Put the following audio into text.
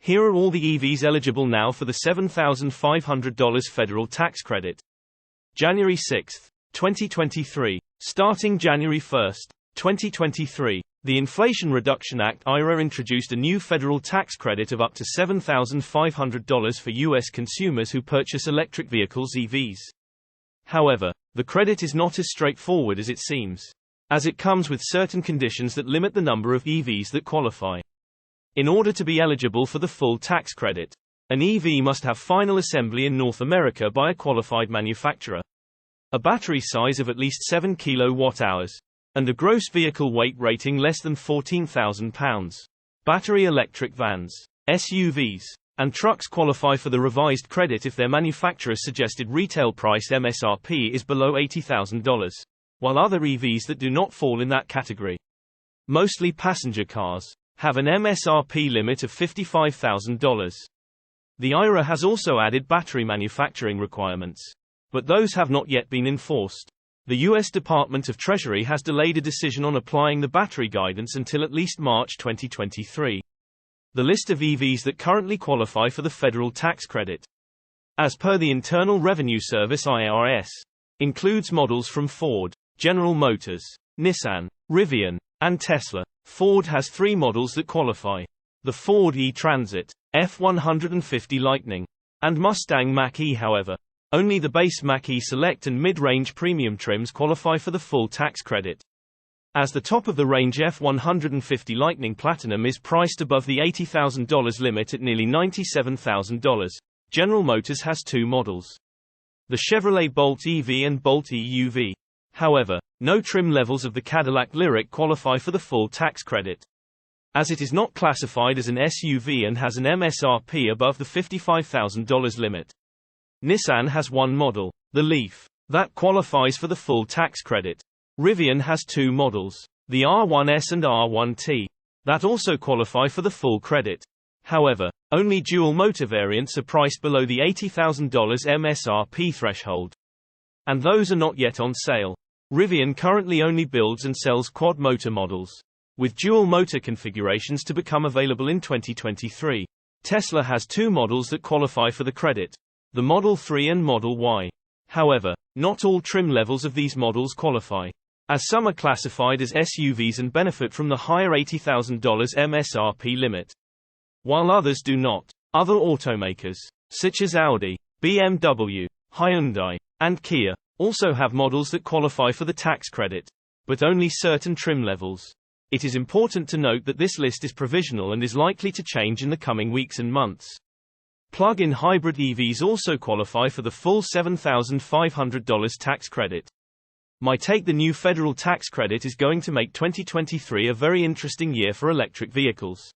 Here are all the EVs eligible now for the $7,500 federal tax credit. January 6, 2023. Starting January 1, 2023, the Inflation Reduction Act (IRA) introduced a new federal tax credit of up to $7,500 for U.S. consumers who purchase electric vehicles (EVs). However, the credit is not as straightforward as it seems, as it comes with certain conditions that limit the number of EVs that qualify. In order to be eligible for the full tax credit, an EV must have final assembly in North America by a qualified manufacturer, a battery size of at least 7 kWh, and a gross vehicle weight rating less than 14,000 pounds. Battery electric vans, SUVs, and trucks qualify for the revised credit if their manufacturer's suggested retail price MSRP is below $80,000, while other EVs that do not fall in that category, mostly passenger cars, have an MSRP limit of $55,000. The IRA has also added battery manufacturing requirements, but those have not yet been enforced. The U.S. Department of Treasury has delayed a decision on applying the battery guidance until at least March 2023. The list of EVs that currently qualify for the federal tax credit, as per the Internal Revenue Service (IRS), includes models from Ford, General Motors, Nissan, Rivian, and Tesla. Ford has 3 models that qualify: the Ford E-Transit, F-150 Lightning, and Mustang Mach-E. However, only the base Mach-E Select and mid-range premium trims qualify for the full tax credit. As the top-of-the-range F-150 Lightning Platinum is priced above the $80,000 limit at nearly $97,000, General Motors has 2 models: the Chevrolet Bolt EV and Bolt EUV. However, no trim levels of the Cadillac Lyriq qualify for the full tax credit, as it is not classified as an SUV and has an MSRP above the $55,000 limit. Nissan has 1 model, the Leaf, that qualifies for the full tax credit. Rivian has 2 models, the R1S and R1T, that also qualify for the full credit. However, only dual-motor variants are priced below the $80,000 MSRP threshold, and those are not yet on sale. Rivian currently only builds and sells quad-motor models, with dual-motor configurations to become available in 2023. Tesla has 2 models that qualify for the credit, the Model 3 and Model Y. However, not all trim levels of these models qualify, as some are classified as SUVs and benefit from the higher $80,000 MSRP limit, while others do not. Other automakers, such as Audi, BMW, Hyundai, and Kia, also have models that qualify for the tax credit, but only certain trim levels. It is important to note that this list is provisional and is likely to change in the coming weeks and months. Plug-in hybrid EVs also qualify for the full $7,500 tax credit. My take: the new federal tax credit is going to make 2023 a very interesting year for electric vehicles.